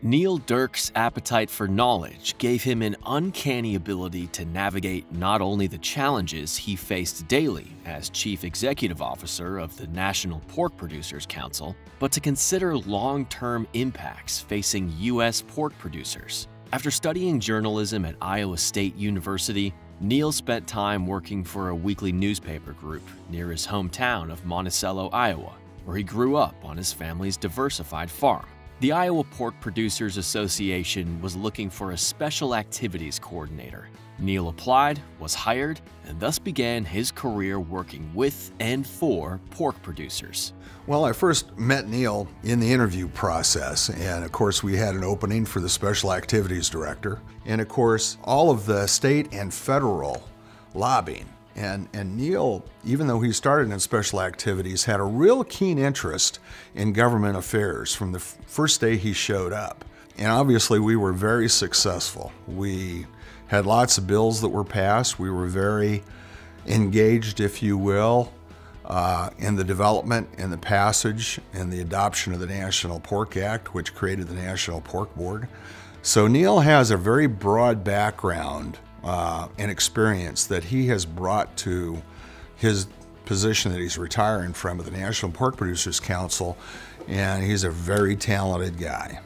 Neil Dirks' appetite for knowledge gave him an uncanny ability to navigate not only the challenges he faced daily as Chief Executive Officer of the National Pork Producers Council, but to consider long-term impacts facing U.S. pork producers. After studying journalism at Iowa State University, Neil spent time working for a weekly newspaper group near his hometown of Monticello, Iowa, where he grew up on his family's diversified farm. The Iowa Pork Producers Association was looking for a special activities coordinator. Neil applied, was hired, and thus began his career working with and for pork producers. Well, I first met Neil in the interview process, and of course we had an opening for the special activities director, and of course all of the state and federal lobbying. And Neil, even though he started in special activities, had a real keen interest in government affairs from the first day he showed up. And obviously we were very successful. We had lots of bills that were passed. We were very engaged, if you will, in the development and the passage and the adoption of the National Pork Act, which created the National Pork Board. So Neil has a very broad background and experience that he has brought to his position that he's retiring from at the National Pork Producers Council, and he's a very talented guy.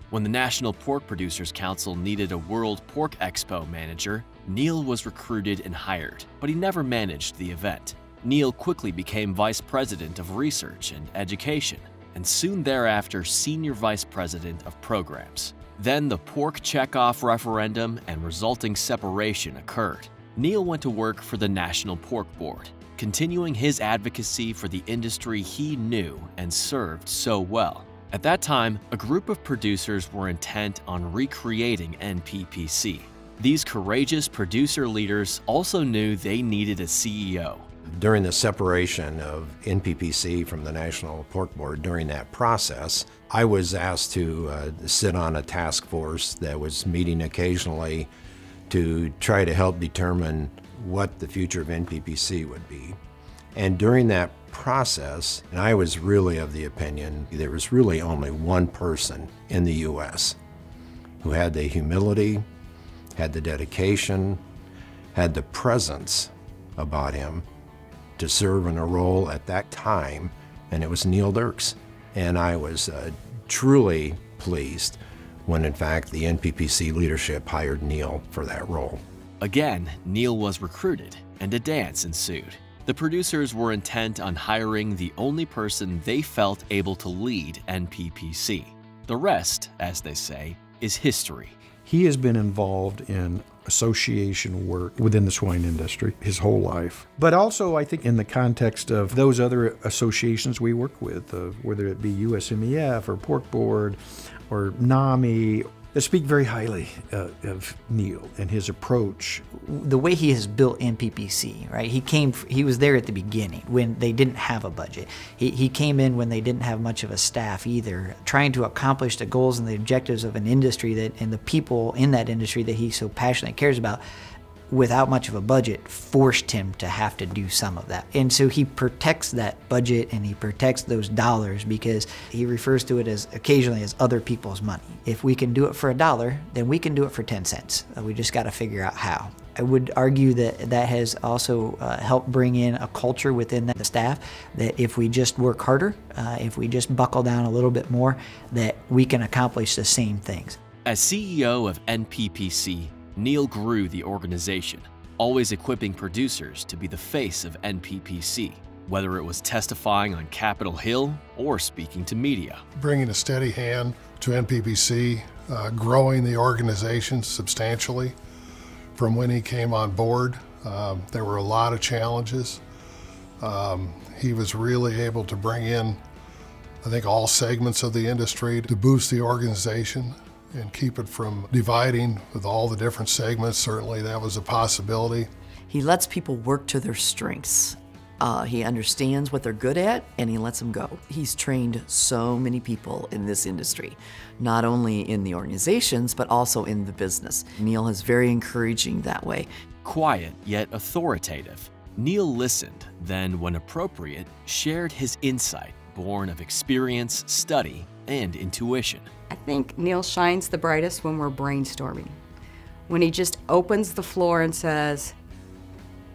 When the National Pork Producers Council needed a World Pork Expo manager, Neil was recruited and hired, but he never managed the event. Neil quickly became Vice President of Research and Education, and soon thereafter Senior Vice President of Programs. Then the pork checkoff referendum and resulting separation occurred. Neil went to work for the National Pork Board, continuing his advocacy for the industry he knew and served so well. At that time, a group of producers were intent on recreating NPPC. These courageous producer leaders also knew they needed a CEO. During the separation of NPPC from the National Pork Board, during that process, I was asked to sit on a task force that was meeting occasionally to try to help determine what the future of NPPC would be. And during that process, and I was really of the opinion there was really only one person in the U.S. who had the humility, had the dedication, had the presence about him to serve in a role at that time, and it was Neil Dirks. And I was truly pleased when in fact the NPPC leadership hired Neil for that role. Again, Neil was recruited and a dance ensued. The producers were intent on hiring the only person they felt able to lead NPPC. The rest, as they say, is history. He has been involved in association work within the swine industry his whole life. But also, I think, in the context of those other associations we work with, whether it be USMEF or Pork Board or NAMI, that speak very highly of Neil and his approach. The way he has built NPPC, right? He was there at the beginning when they didn't have a budget. He came in when they didn't have much of a staff either, trying to accomplish the goals and the objectives of an industry and the people in that industry that he so passionately cares about, without much of a budget, forced him to have to do some of that. And so he protects that budget and he protects those dollars because he refers to it as occasionally as other people's money. If we can do it for $1, then we can do it for 10 cents. We just got to figure out how. I would argue that that has also helped bring in a culture within the staff that if we just work harder, if we just buckle down a little bit more, that we can accomplish the same things. As CEO of NPPC, Neil grew the organization, always equipping producers to be the face of NPPC, whether it was testifying on Capitol Hill or speaking to media. Bringing a steady hand to NPPC, growing the organization substantially. From when he came on board, there were a lot of challenges. He was really able to bring in, I think, all segments of the industry to boost the organization and keep it from dividing with all the different segments. Certainly that was a possibility. He lets people work to their strengths. He understands what they're good at and he lets them go. He's trained so many people in this industry, not only in the organizations, but also in the business. Neil is very encouraging that way. Quiet yet authoritative, Neil listened, then when appropriate, shared his insight born of experience, study, and intuition. I think Neil shines the brightest when we're brainstorming. When he just opens the floor and says,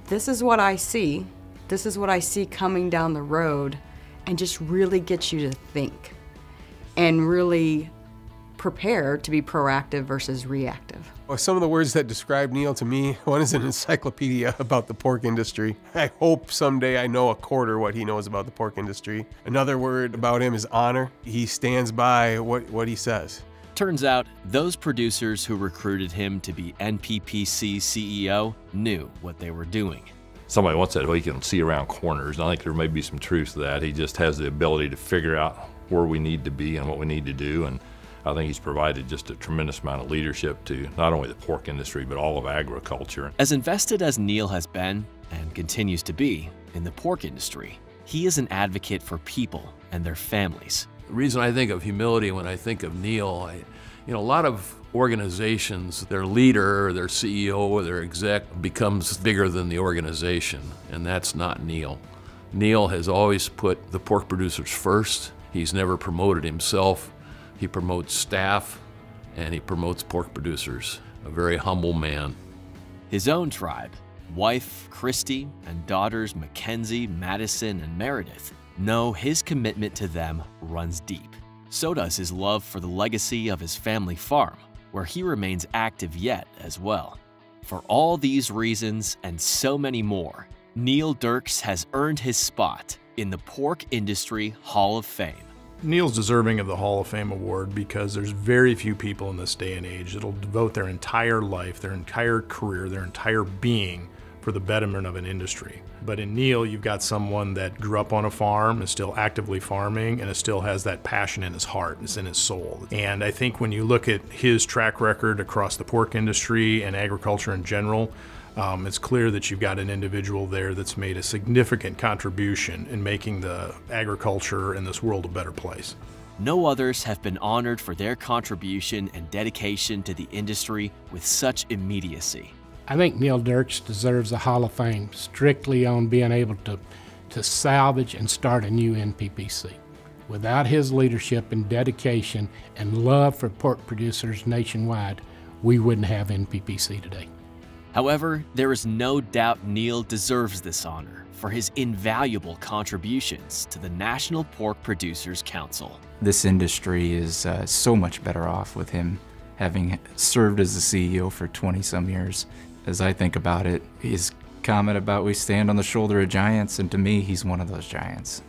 this is what I see, this is what I see coming down the road, and just really gets you to think and really prepare to be proactive versus reactive. Well, some of the words that describe Neil to me, one is an encyclopedia about the pork industry. I hope someday I know a quarter what he knows about the pork industry. Another word about him is honor. He stands by what he says. Turns out, those producers who recruited him to be NPPC CEO knew what they were doing. Somebody once said, well, he can see around corners, and I think there may be some truth to that. He just has the ability to figure out where we need to be and what we need to do, and I think he's provided just a tremendous amount of leadership to not only the pork industry, but all of agriculture. As invested as Neil has been, and continues to be, in the pork industry, he is an advocate for people and their families. The reason I think of humility when I think of Neil, a lot of organizations, their leader, their CEO, or their exec becomes bigger than the organization, and that's not Neil. Neil has always put the pork producers first. He's never promoted himself. He promotes staff, and he promotes pork producers. A very humble man. His own tribe, wife Christy and daughters Mackenzie, Madison, and Meredith, know his commitment to them runs deep. So does his love for the legacy of his family farm, where he remains active yet as well. For all these reasons and so many more, Neil Dirks has earned his spot in the Pork Industry Hall of Fame. Neil's deserving of the Hall of Fame award because there's very few people in this day and age that'll devote their entire life, their entire career, their entire being for the betterment of an industry. But in Neil, you've got someone that grew up on a farm, is still actively farming, and still has that passion in his heart, it's in his soul. And I think when you look at his track record across the pork industry and agriculture in general, it's clear that you've got an individual there that's made a significant contribution in making the agriculture in this world a better place. No others have been honored for their contribution and dedication to the industry with such immediacy. I think Neil Dirks deserves a Hall of Fame strictly on being able to salvage and start a new NPPC. Without his leadership and dedication and love for pork producers nationwide, we wouldn't have NPPC today. However, there is no doubt Neil deserves this honor for his invaluable contributions to the National Pork Producers Council. This industry is so much better off with him having served as the CEO for 20-some years. As I think about it, his comment about we stand on the shoulder of giants, and to me, he's one of those giants.